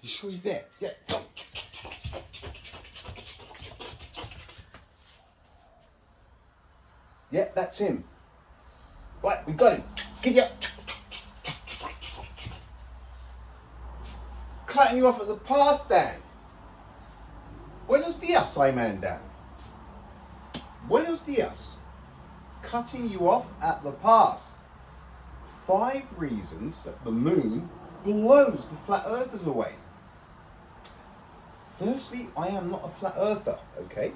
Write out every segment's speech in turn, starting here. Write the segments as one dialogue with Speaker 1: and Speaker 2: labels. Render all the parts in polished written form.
Speaker 1: You sure he's there? Yeah, go. Yeah, that's him. Right, we got him. Giddy up. Cutting you off at the pass, Dan. Buenos dias, SciManDan. Buenos dias. Cutting you off at the pass. 5 reasons that the moon blows the flat earthers away. Firstly, I am not a flat earther, okay?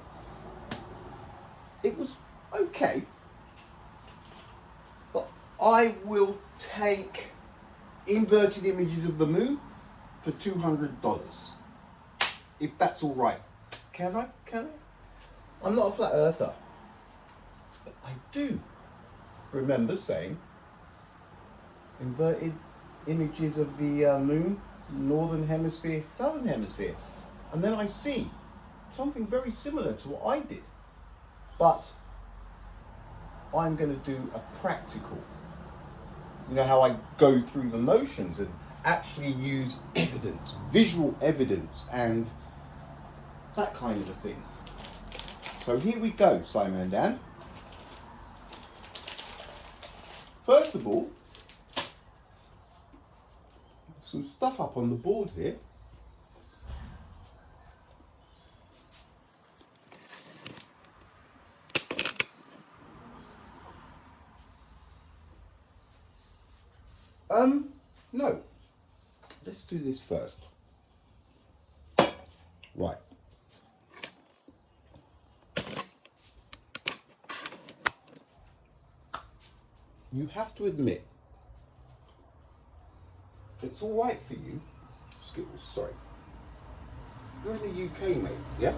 Speaker 1: It was okay. But I will take inverted images of the moon for $200. If that's all right. Can I? I'm not a flat earther. But I do remember saying inverted images of the moon, northern hemisphere, southern hemisphere. And then I see something very similar to what I did. But I'm going to do a practical. You know how I go through the motions and actually use evidence, visual evidence, and that kind of a thing. So here we go, SciManDan. First of all, some stuff up on the board here. No. Let's do this first. Right. You have to admit, it's all right for you. Skittles, sorry. You're in the UK, mate, yeah?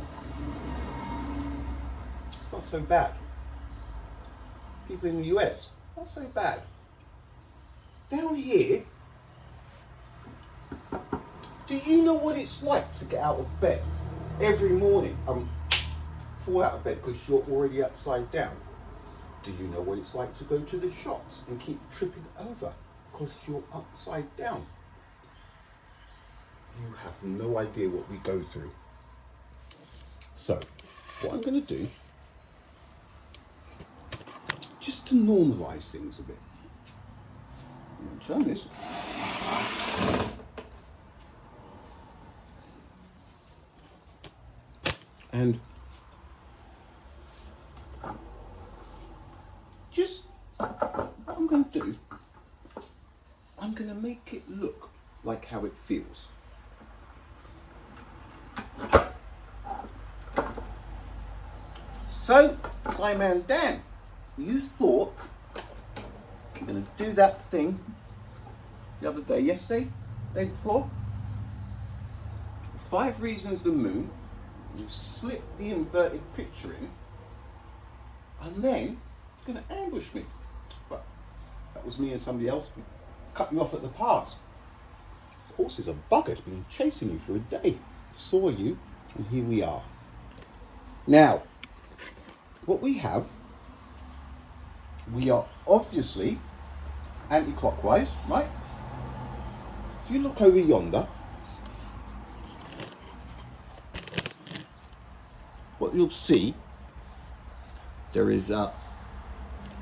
Speaker 1: It's not so bad. People in the US, not so bad. Down here, do you know what it's like to get out of bed every morning? Fall out of bed because you're already upside down. Do you know what it's like to go to the shops and keep tripping over because you're upside down? You have no idea what we go through. So, what I'm going to do, just to normalise things a bit, I'm going to turn this. And just what I'm going to do, I'm going to make it look like how it feels. So, SciManDan, you thought I'm going to do that thing the other day, yesterday, day before. 5 reasons the moon. You slip the inverted picture in, and then you're going to ambush me. But that was me and somebody else. We cut you off at the pass. The horse is a bugger's been chasing you for a day. Saw you, and here we are. Now, what we have, we are obviously anti-clockwise, right? If you look over yonder, what you'll see, there is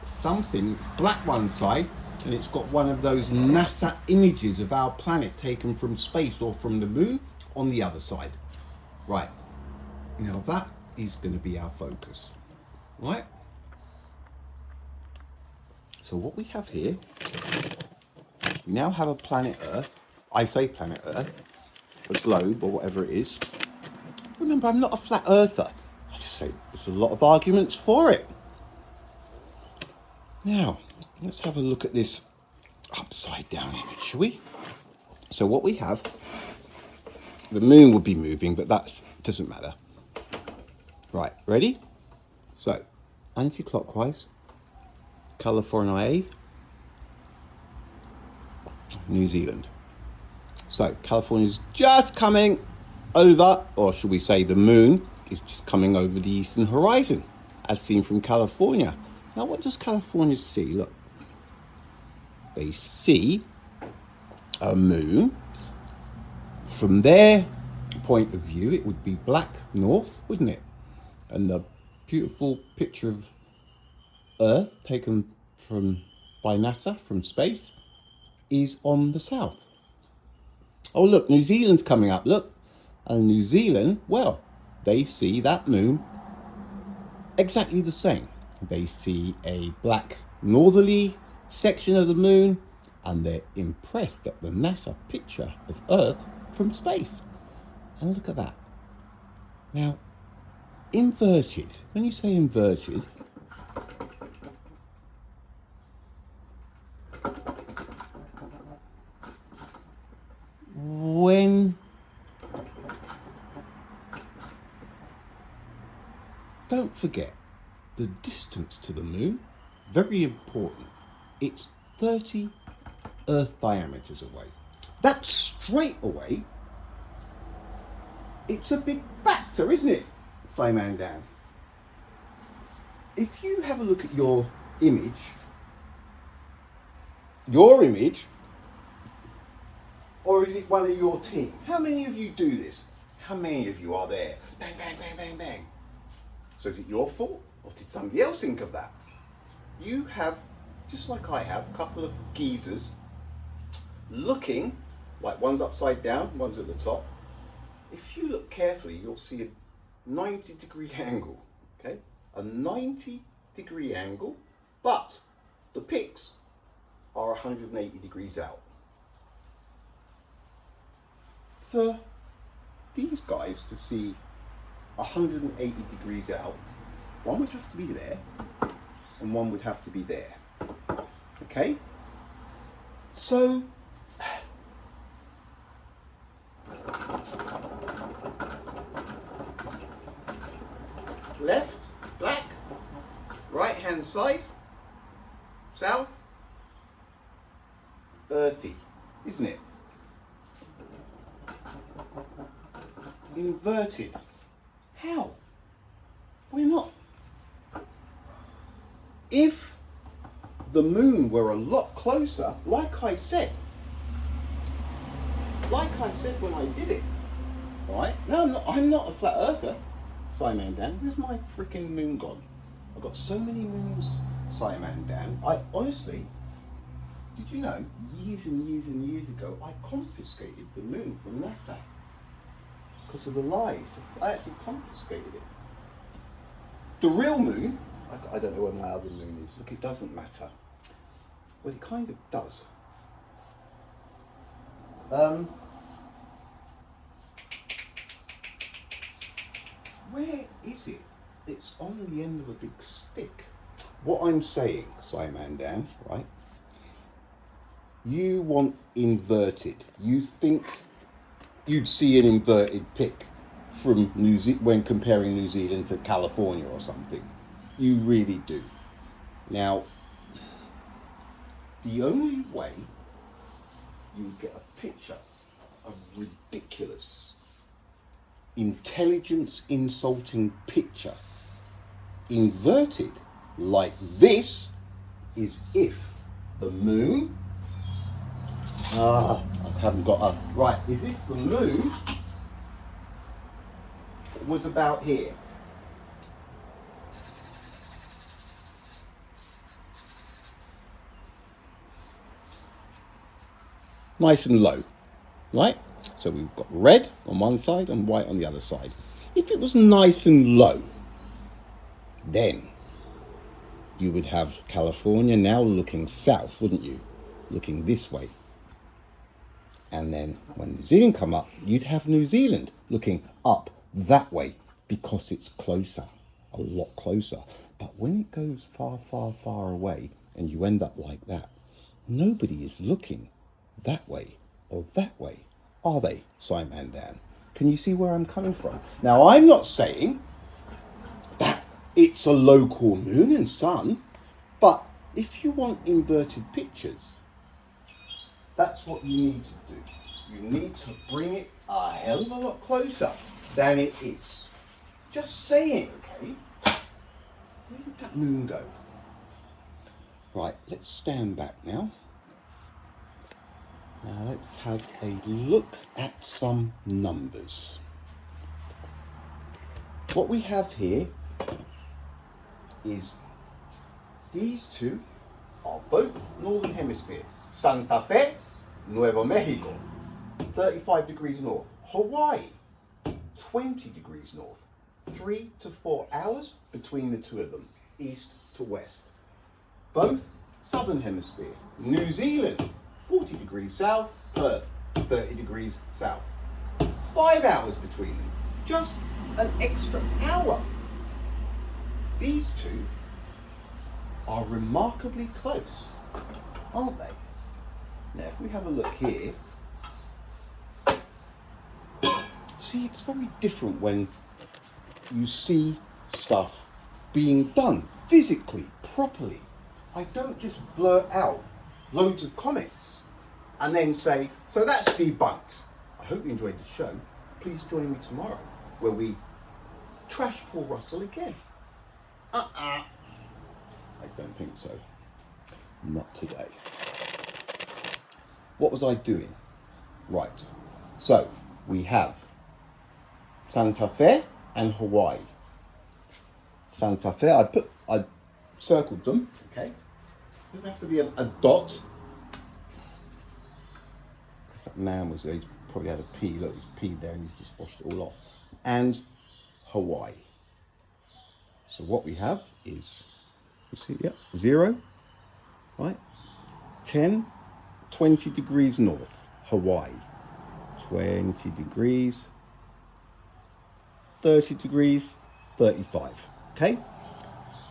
Speaker 1: something, it's black one side, and it's got one of those NASA images of our planet taken from space or from the moon on the other side. Right, now that is going to be our focus, right? So what we have here, we now have a planet Earth. I say planet Earth, a globe or whatever it is. Remember, I'm not a flat earther. I just say there's a lot of arguments for it. Now, let's have a look at this upside down image, shall we? So what we have, the moon would be moving, but that doesn't matter. Right, ready? So, anti-clockwise, California, New Zealand. So, California's just coming over, or should we say the moon is just coming over the eastern horizon, as seen from California. Now, what does California see? Look, they see a moon from their point of view, it would be black north, wouldn't it? And the beautiful picture of Earth taken by NASA from space is on the south. Oh look, New Zealand's coming up, look. And New Zealand, well, they see that moon exactly the same. They see a black northerly section of the moon, and they're impressed at the NASA picture of Earth from space. And look at that. Now, inverted, when you say inverted, don't forget the distance to the moon, very important. It's 30 Earth diameters away. That straight away, it's a big factor, isn't it, SciManDan? If you have a look at your image, or is it one of your team? How many of you do this? How many of you are there? Bang, bang, bang, bang, bang. So is it your fault, or did somebody else think of that? You have, just like I have, a couple of geezers looking, like one's upside down, one's at the top. If you look carefully, you'll see a 90-degree angle, okay? A 90-degree angle, but the pics are 180 degrees out. For these guys to see 180 degrees out, one would have to be there and one would have to be there. Okay? So left, black, right hand side, south, earthy, isn't it? Inverted. How? Why not? If the moon were a lot closer, like I said when I did it, right? No, I'm not a flat earther, SciManDan. Where's my freaking moon gone? I've got so many moons, SciManDan. I honestly, did you know, years and years and years ago, I confiscated the moon from NASA. Because of the lies. I actually confiscated it. The real moon, I don't know where my other moon is. Look, it doesn't matter. Well, it kind of does. Where is it? It's on the end of a big stick. What I'm saying, SciManDan, right? You want inverted. You think you'd see an inverted pic from when comparing New Zealand to California or something. You really do. Now, the only way you get a picture of ridiculous, intelligence insulting picture inverted like this is if the moon, I haven't got a, right, is if the moon was about here. Nice and low, right? So we've got red on one side and white on the other side. If it was nice and low, then you would have California now looking south, wouldn't you? Looking this way. And then when New Zealand come up, you'd have New Zealand looking up that way because it's closer, a lot closer. But when it goes far, far, far away and you end up like that, nobody is looking that way or that way, are they, SciManDan? Can you see where I'm coming from? Now, I'm not saying that it's a local moon and sun, but if you want inverted pictures, that's what you need to do. You need to bring it a hell of a lot closer than it is. Just saying, okay? Where did that moon go? Right, let's stand back now. Now let's have a look at some numbers. What we have here is these two are both Northern Hemisphere. Santa Fe, Nuevo Mexico, 35 degrees north. Hawaii, 20 degrees north. 3 to 4 hours between the two of them, east to west. Both Southern Hemisphere. New Zealand, 40 degrees south. Perth, 30 degrees south. 5 hours between them. Just an extra hour. These two are remarkably close, aren't they? Now, if we have a look here, see, it's very different when you see stuff being done physically, properly. I don't just blurt out loads of comments and then say, so that's debunked. I hope you enjoyed the show. Please join me tomorrow where we trash Paul Russell again. I don't think so. Not today. What was I doing? Right. So we have Santa Fe and Hawaii. Santa Fe, I circled them, okay? Doesn't have to be a dot. That man was there, he's probably had a pee. Look, he's peed there and he's just washed it all off. And Hawaii. So what we have is, you see, yeah, 0, right? 10, 20 degrees north, Hawaii. 20 degrees, 30 degrees, 35, okay?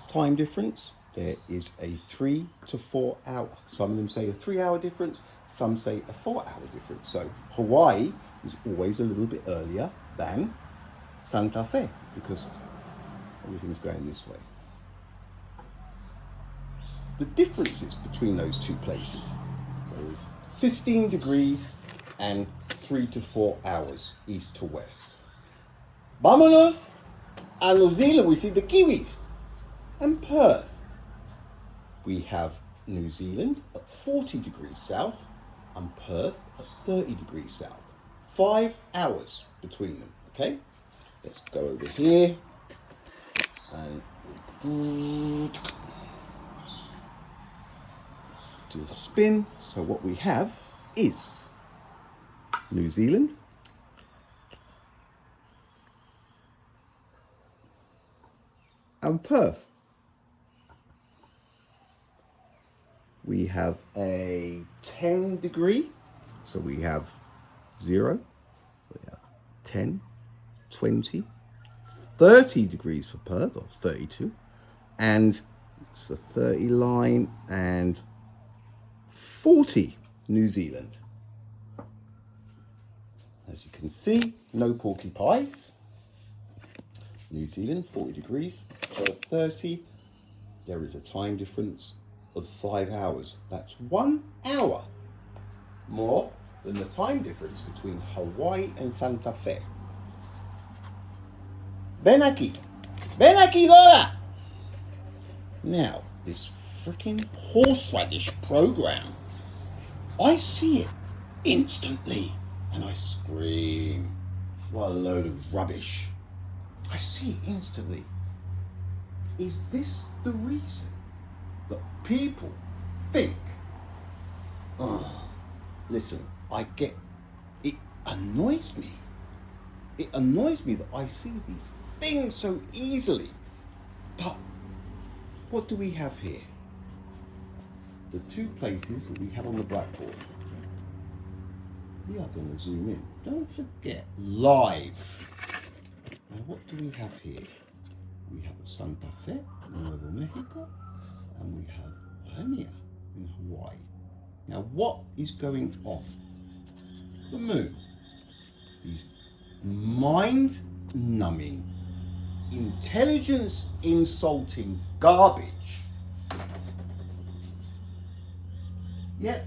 Speaker 1: Time difference, there is a 3 to 4 hour. Some of them say a 3 hour difference, some say a 4 hour difference. So Hawaii is always a little bit earlier than Santa Fe because everything's going this way. The differences between those two places, there is 15 degrees and 3 to 4 hours east to west. Vámonos a New Zealand, we see the Kiwis and Perth. We have New Zealand at 40 degrees south and Perth at 30 degrees south. 5 hours between them, okay? Let's go over here and do a spin. So what we have is New Zealand, and Perth. We have a 10 degree, so we have 0, we have 10, 20, 30 degrees for Perth, or 32, and it's a 30 line, and 40 New Zealand. As you can see, no porcupines. New Zealand, 40 degrees, 30. There is a time difference of 5 hours. That's 1 hour more than the time difference between Hawaii and Santa Fe. Ven aquí, Dora! Now, this freaking horseradish program, I see it instantly and I scream, what a load of rubbish. I see it instantly. Is this the reason that people think, oh, listen, I get, it annoys me. It annoys me that I see these things so easily. But what do we have here? The two places that we have on the blackboard. We are going to zoom in. Don't forget, live. Now what do we have here? We have Santa Fe, Nuevo Mexico, and we have Waimea in Hawaii. Now what is going on? The moon. These mind-numbing, intelligence-insulting garbage. Yet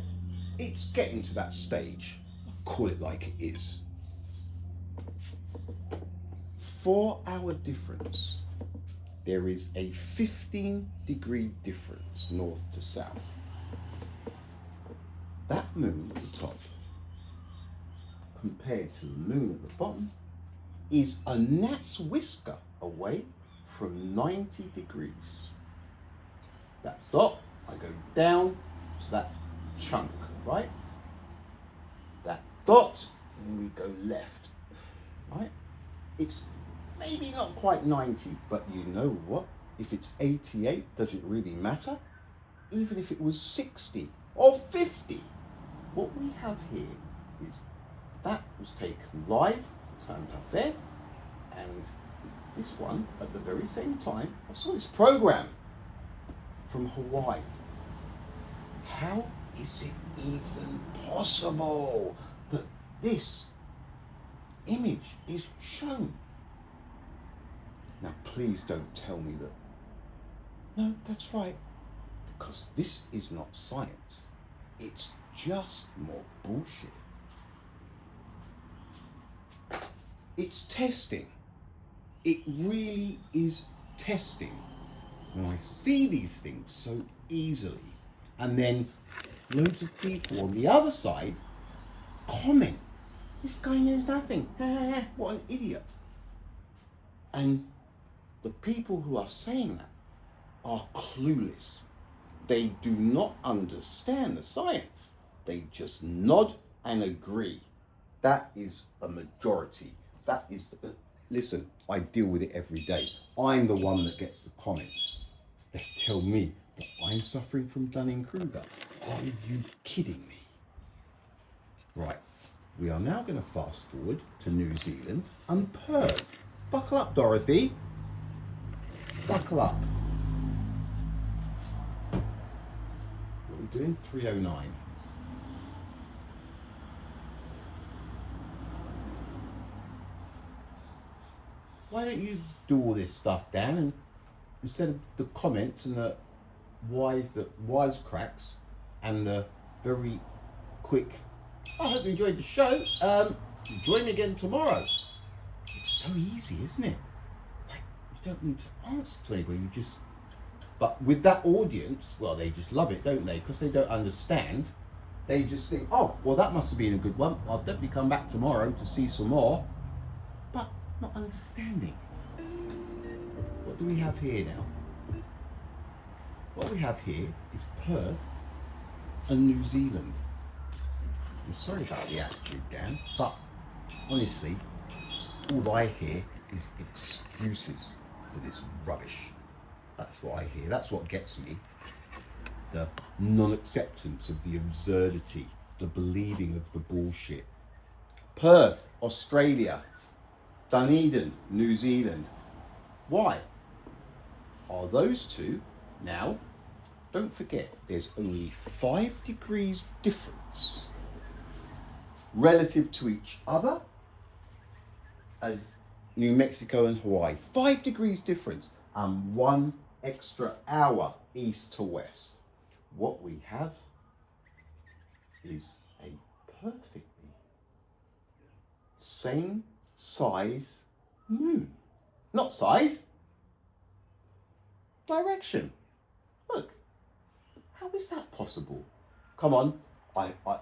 Speaker 1: it's getting to that stage. I'll call it like it is. 4 hour difference. There is a 15 degree difference north to south. that moon at the top compared to the moon at the bottom is a gnat's whisker away from 90 degrees. That dot, I go down to that chunk, right? That dot, and we go left, right? It's maybe not quite 90, but you know what? If it's 88, does it really matter? Even if it was 60 or 50, what we have here is that was taken live at Santa Fe, and this one at the very same time. I saw this program from Hawaii. How is it even possible that this image is shown? Now, please don't tell me that. No, that's right, because this is not science. It's just more bullshit. It's testing. It really is testing. When I see these things so easily, and then loads of people on the other side comment, this guy knows nothing. What an idiot. And the people who are saying that are clueless. They do not understand the science. They just nod and agree. That is a majority. That is, listen, I deal with it every day. I'm the one that gets the comments. They tell me that I'm suffering from Dunning-Kruger. Are you kidding me? Right, we are now going to fast forward to New Zealand and Perth. Buckle up, Dorothy. Buckle up. What are we doing? 309. Why don't you do all this stuff, Dan, and instead of the comments and the wisecracks and the very quick, I hope you enjoyed the show. Join me again tomorrow. It's so easy, isn't it? Like, you don't need to answer to anybody. You just, but with that audience, well, they just love it, don't they? Because they don't understand. They just think, oh, well, that must have been a good one. I'll definitely come back tomorrow to see some more. But not understanding. What do we have here now? What we have here is Perth and New Zealand. I'm sorry about the attitude, Dan, but honestly, all I hear is excuses for this rubbish. That's what I hear. That's what gets me. The non-acceptance of the absurdity, the believing of the bullshit. Perth, Australia. Dunedin, New Zealand. Why? Are those two now? Don't forget, there's only 5 degrees difference relative to each other as New Mexico and Hawaii. 5 degrees difference and 1 extra hour east to west. What we have is a perfectly same size moon. Not size, direction. Look, how is that possible? Come on,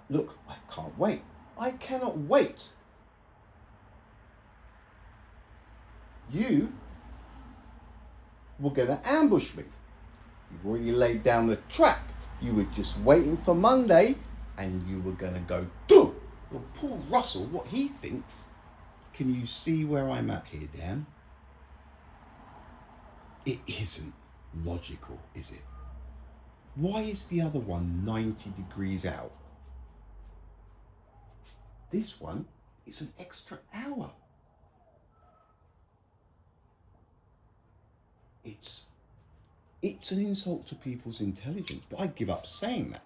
Speaker 1: look, I can't wait. I cannot wait. You were going to ambush me. You've already laid down the trap. You were just waiting for Monday and you were going to go, do. Well, Paul Russell, what he thinks. Can you see where I'm at here, Dan? It isn't logical, is it? Why is the other one 90 degrees out? This one is an extra hour. It's an insult to people's intelligence, but I give up saying that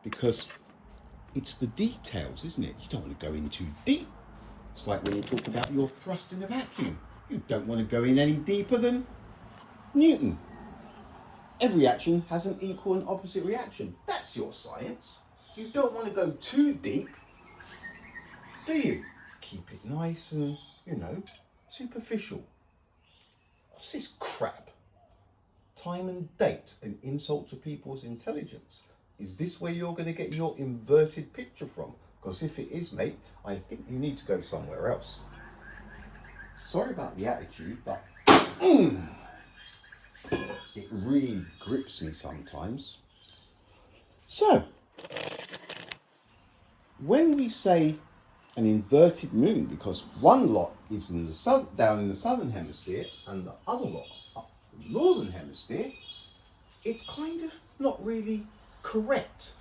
Speaker 1: because it's the details, isn't it? You don't want to go in too deep. It's like when you talk about your thrust in a vacuum. You don't want to go in any deeper than Newton. Every action has an equal and opposite reaction. That's your science. You don't want to go too deep, do you? Keep it nice and, superficial. What's this crap? Time and date, an insult to people's intelligence. Is this where you're going to get your inverted picture from? Because if it is, mate, I think you need to go somewhere else. Sorry about the attitude, but it really grips me sometimes. So, when we say an inverted moon, because one lot is in the down in the southern hemisphere and the other lot up in the northern hemisphere, it's kind of not really correct.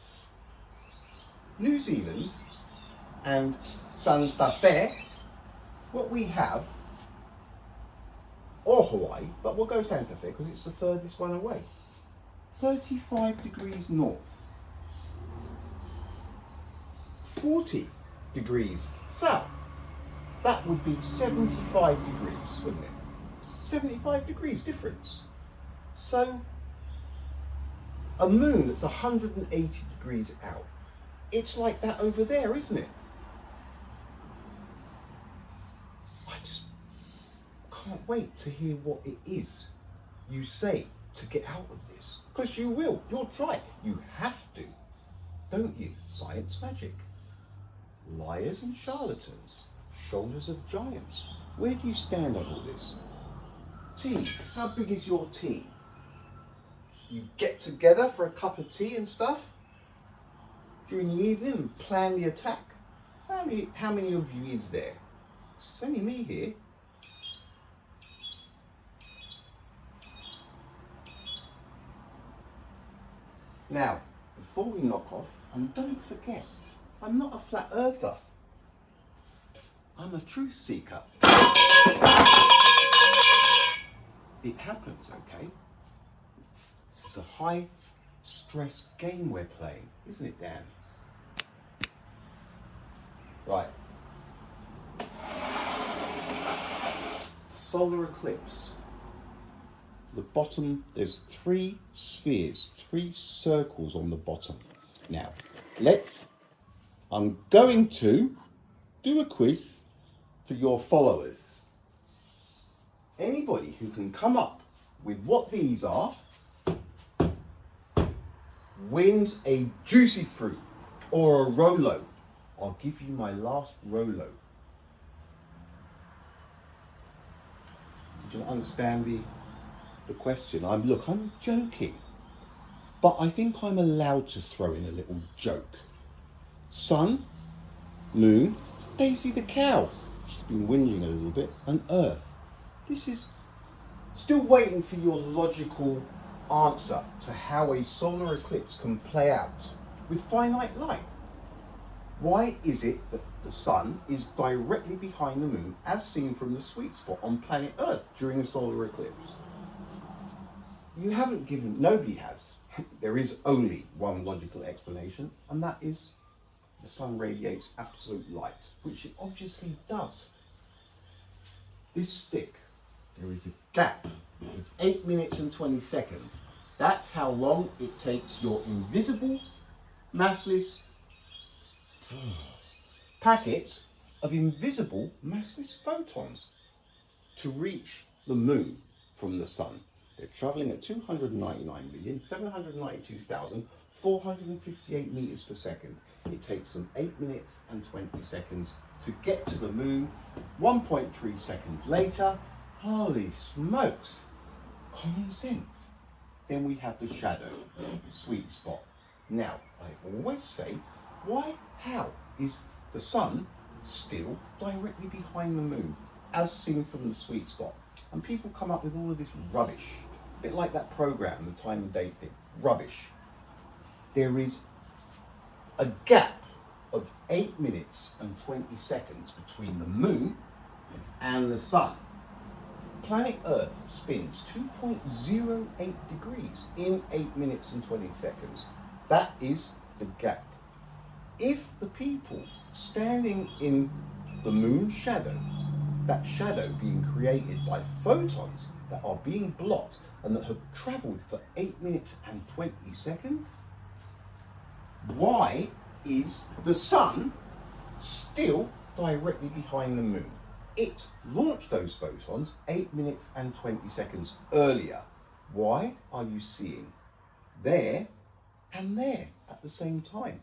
Speaker 1: New Zealand and Santa Fe, what we have, or Hawaii, but we'll go Santa Fe because it's the furthest one away, 35 degrees north, 40 degrees south. That would be 75 degrees, wouldn't it? 75 degrees difference. So a moon that's 180 degrees out, it's like that over there, isn't it? I just can't wait to hear what it is you say to get out of this. Because you will, you'll try. You have to, don't you? Science magic. Liars and charlatans, shoulders of giants. Where do you stand on all this? Team, how big is your team? You get together for a cup of tea and stuff during the evening and plan the attack? How many of you is there? It's only me here. Now, before we knock off, and don't forget, I'm not a flat earther. I'm a truth seeker. It happens, okay? This is a high stress game we're playing, isn't it, Dan? Right. Solar eclipse. The bottom, there's 3 spheres, 3 circles on the bottom. Now, I'm going to do a quiz for your followers. Anybody who can come up with what these are wins a juicy fruit or a Rolo. I'll give you my last Rolo. Did you understand the question? I'm joking. But I think I'm allowed to throw in a little joke. Sun, moon, Daisy the cow. She's been whinging a little bit. And Earth. This is still waiting for your logical answer to how a solar eclipse can play out with finite light. Why is it that the sun is directly behind the moon as seen from the sweet spot on planet Earth during a solar eclipse? Nobody has. There is only one logical explanation, and that is the sun radiates absolute light, which it obviously does. This stick, there is a gap of 8 minutes and 20 seconds. That's how long it takes your invisible, massless packets of invisible, massless photons to reach the moon from the sun. They're travelling at 299,792,458 meters per second. It takes them 8 minutes and 20 seconds to get to the moon. 1.3 seconds later, holy smokes, common sense. Then we have the shadow, sweet spot. Now, I always say, how is the sun still directly behind the moon, as seen from the sweet spot? And people come up with all of this rubbish, a bit like that program, the time and date thing, rubbish. There is a gap of 8 minutes and 20 seconds between the moon and the sun. Planet Earth spins 2.08 degrees in 8 minutes and 20 seconds. That is the gap. If the people standing in the moon's shadow, that shadow being created by photons that are being blocked and that have travelled for 8 minutes and 20 seconds, why is the sun still directly behind the moon? It launched those photons 8 minutes and 20 seconds earlier. Why are you seeing there and there at the same time.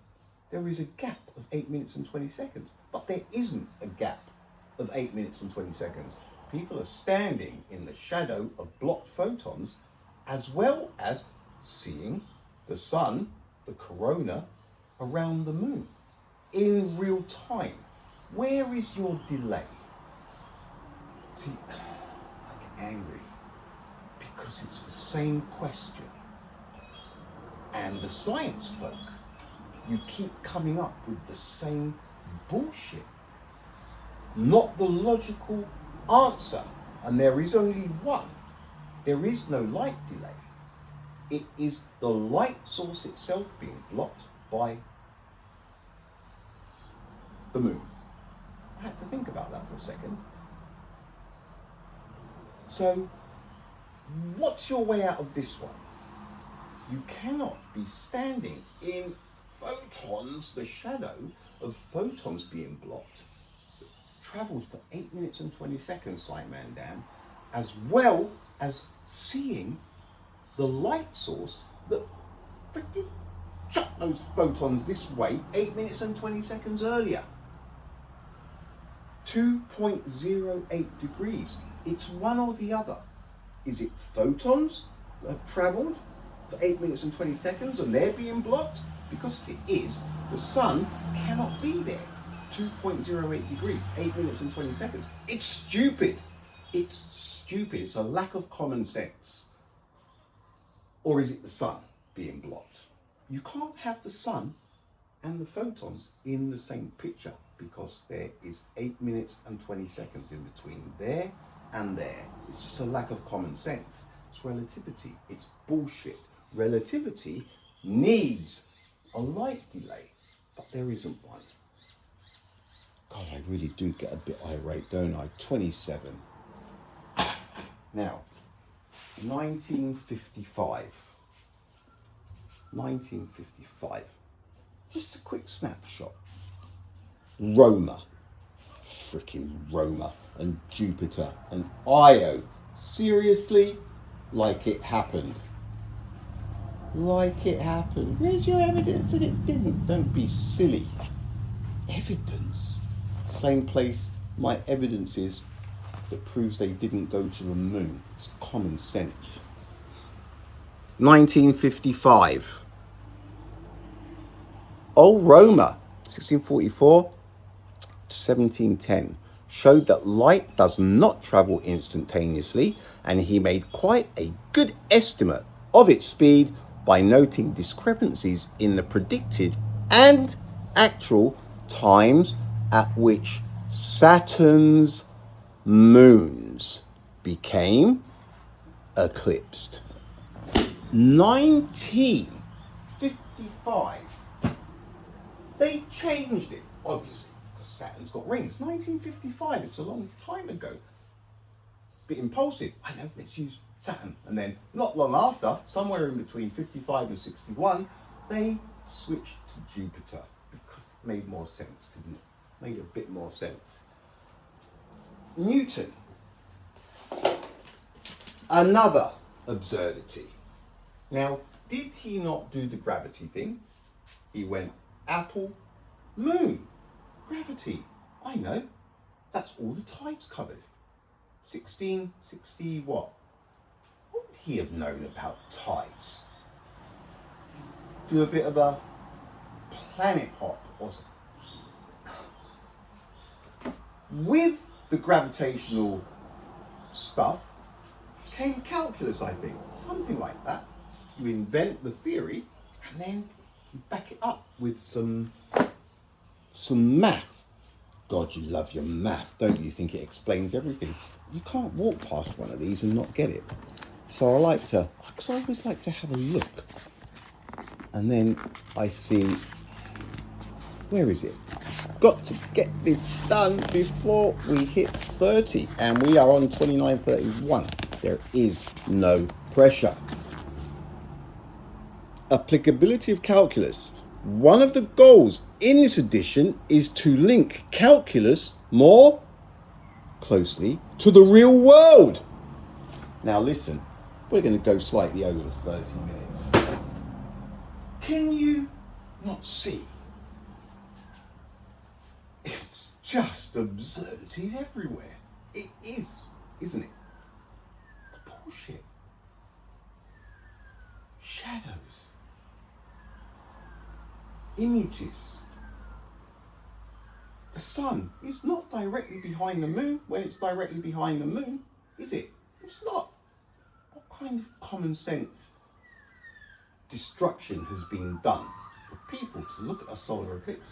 Speaker 1: There is a gap of 8 minutes and 20 seconds, but there isn't a gap of 8 minutes and 20 seconds. People are standing in the shadow of blocked photons, as well as seeing the sun, the corona, around the moon in real time. Where is your delay? See, I get angry because it's the same question. And the science folk, you keep coming up with the same bullshit. Not the logical answer. And there is only one. There is no light delay. It is the light source itself being blocked by the moon. I had to think about that for a second. So, what's your way out of this one? You cannot be standing in photons, the shadow of photons being blocked, travelled for 8 minutes and 20 seconds, SciManDan, as well as seeing the light source that freaking shot those photons this way 8 minutes and 20 seconds earlier. 2.08 degrees. It's one or the other. Is it photons that have travelled for 8 minutes and 20 seconds and they're being blocked? Because if it is, the sun cannot be there. 2.08 degrees, 8 minutes and 20 seconds. It's stupid. It's stupid. It's a lack of common sense. Or is it the sun being blocked? You can't have the sun and the photons in the same picture because there is 8 minutes and 20 seconds in between there and there. It's just a lack of common sense. It's relativity. It's bullshit. Relativity needs a light delay, but there isn't one. God, I really do get a bit irate, don't I? 27. Now, 1955. 1955. Just a quick snapshot. Roma. Freaking Roma and Jupiter and Io. Seriously? Like it happened. Like it happened. Where's your evidence that it didn't? Don't be silly. Evidence? Same place my evidence is that proves they didn't go to the moon. It's common sense. 1955. Old Roma, 1644 to 1710, showed that light does not travel instantaneously, and he made quite a good estimate of its speed by noting discrepancies in the predicted and actual times at which Saturn's moons became eclipsed. 1955. They changed it, obviously, because Saturn's got rings. 1955, it's a long time ago. Bit impulsive. I know, let's use Saturn. And then, not long after, somewhere in between 55 and 61, they switched to Jupiter because it made more sense, didn't it? Made a bit more sense. Newton. Another absurdity. Now, did he not do the gravity thing? He went apple, moon, gravity. I know. That's all the tides covered. 1660 what? What would he have known about tides? Do a bit of a planet hop or something. With the gravitational stuff came calculus, I think. Something like that. You invent the theory and then you back it up with some math. God, you love your math, don't you? You think it explains everything. You can't walk past one of these and not get it. So I always like to have a look. And then I see, where is it? Got to get this done before we hit 30. And we are on 29:31. There is no pressure. Applicability of calculus. One of the goals in this edition is to link calculus more closely to the real world. Now listen, we're going to go slightly over 30 minutes. Can you not see? It's just absurdities everywhere. It is, isn't it? Bullshit. Shadows. Images. The sun is not directly behind the moon when it's directly behind the moon, is it? It's not. What kind of common sense destruction has been done for people to look at a solar eclipse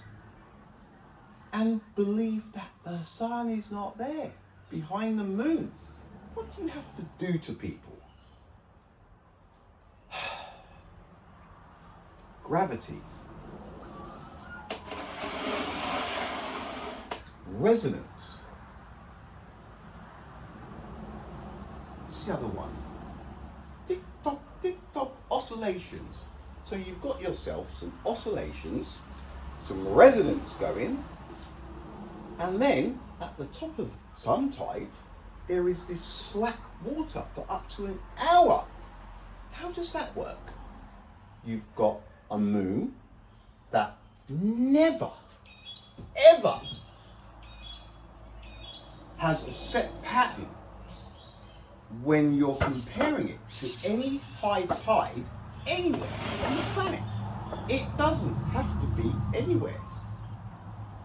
Speaker 1: and believe that the sun is not there behind the moon? What do you have to do to people? Gravity. Resonance. What's the other one? Tick tock, oscillations. So you've got yourself some oscillations, some resonance going, and then at the top of some tides, there is this slack water for up to an hour. How does that work? You've got a moon that never, ever has a set pattern when you're comparing it to any high tide anywhere on this planet. It doesn't have to be anywhere.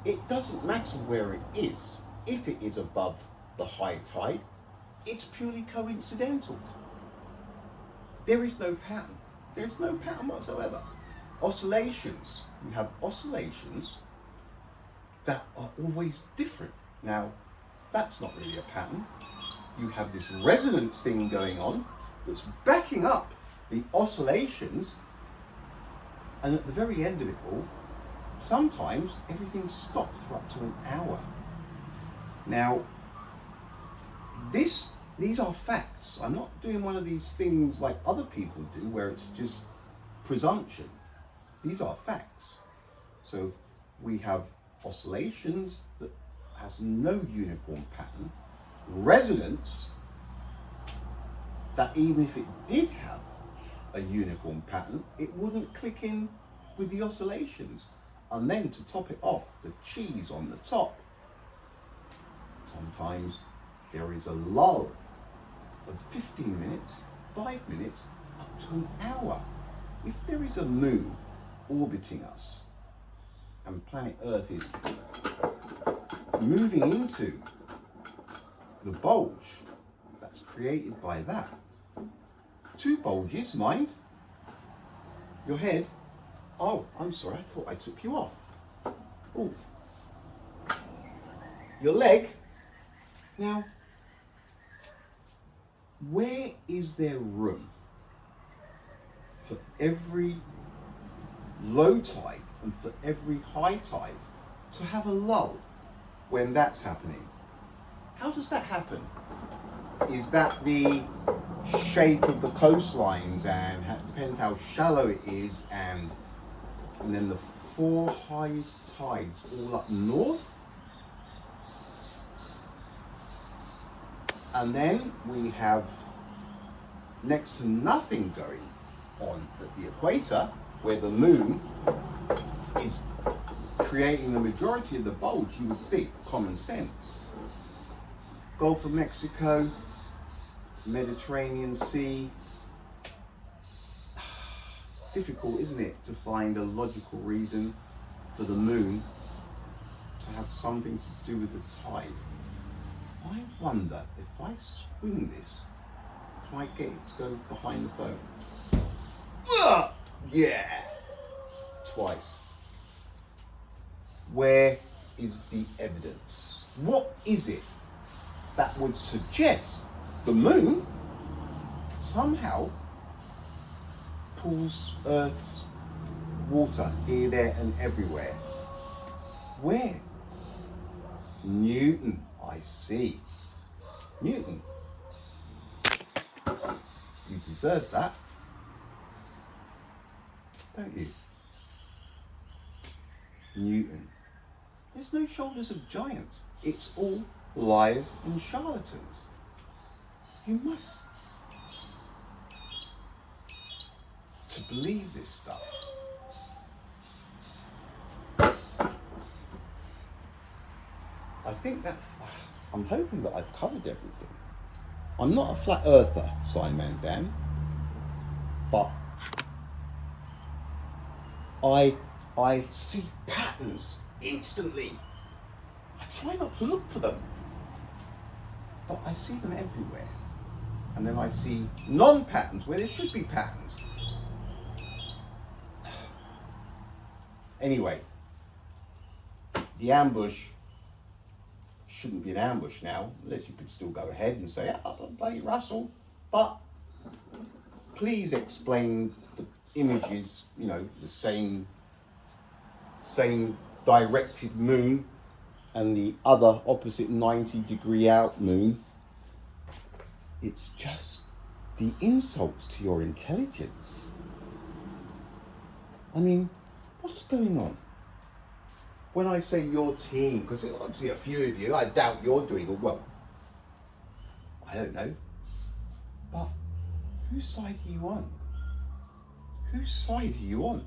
Speaker 1: It doesn't matter where it is. If it is above the high tide, it's purely coincidental. There is no pattern. There's no pattern whatsoever. Oscillations. We have oscillations that are always different. Now, that's not really a pattern. You have this resonance thing going on that's backing up the oscillations, and at the very end of it all, sometimes everything stops for up to an hour. Now, these are facts. I'm not doing one of these things like other people do where it's just presumption. These are facts. So we have oscillations that has no uniform pattern, resonance that even if it did have a uniform pattern, it wouldn't click in with the oscillations. And then to top it off, the cheese on the top, sometimes there is a lull of 15 minutes, 5 minutes, up to an hour. If there is a moon orbiting us and planet Earth is moving into the bulge that's created by that, 2 bulges, mind, your head, oh, I'm sorry, I thought I took you off. Oh, your leg. Now, where is there room for every low tide and for every high tide to have a lull when that's happening? How does that happen? Is that the shape of the coastlines, and depends how shallow it is, and then the 4 highest tides all up north? And then we have next to nothing going on at the equator, where the moon is creating the majority of the bulge. You would think, common sense. Gulf of Mexico, Mediterranean Sea. It's difficult, isn't it, to find a logical reason for the moon to have something to do with the tide. I wonder if I swing this, can I get it to go behind the phone? Yeah, twice. Where is the evidence? What is it that would suggest the moon somehow pulls Earth's water here, there, and everywhere? Where? Newton. I see. Newton. You deserve that, don't you? Newton. There's no shoulders of giants. It's all liars and charlatans. You must. To believe this stuff, I think that's, I'm hoping that I've covered everything. I'm not a flat earther, SciManDan, but I see patterns instantly. I try not to look for them, but I see them everywhere. And then I see non-patterns where there should be patterns. Anyway, the ambush shouldn't be an ambush now, unless you could still go ahead and say, bloody Russell. But please explain the images, you know, the same directed moon and the other opposite 90-degree out moon. It's just the insults to your intelligence. I mean, what's going on? When I say your team, because obviously a few of you, I doubt you're doing it well. I don't know. But whose side are you on? Whose side are you on?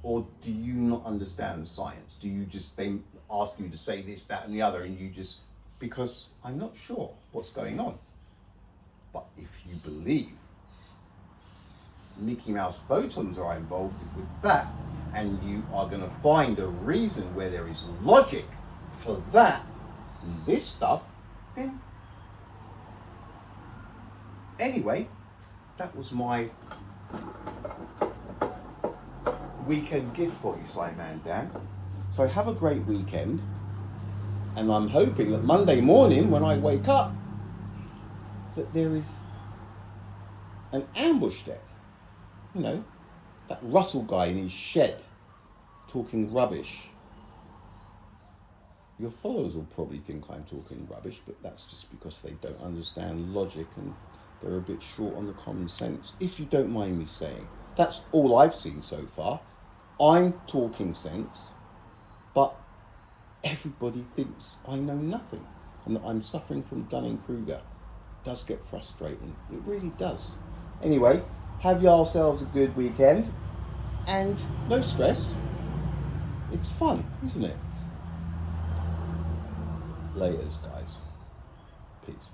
Speaker 1: Or do you not understand science? Do you just, they ask you to say this, that and the other, and you just, because I'm not sure what's going on. But if you believe Mickey Mouse photons are involved with that, and you are going to find a reason where there is logic for that and this stuff, then anyway, that was my weekend gift for you, SciManDan. So have a great weekend, and I'm hoping that Monday morning when I wake up that there is an ambush there. You know, that Russell guy in his shed talking rubbish. Your followers will probably think I'm talking rubbish, but that's just because they don't understand logic and they're a bit short on the common sense, if you don't mind me saying. That's all I've seen so far. I'm talking sense, but everybody thinks I know nothing and that I'm suffering from Dunning-Kruger. It does get frustrating. It really does. Anyway, have yourselves a good weekend and no stress. It's fun, isn't it? Laters, guys. Peace.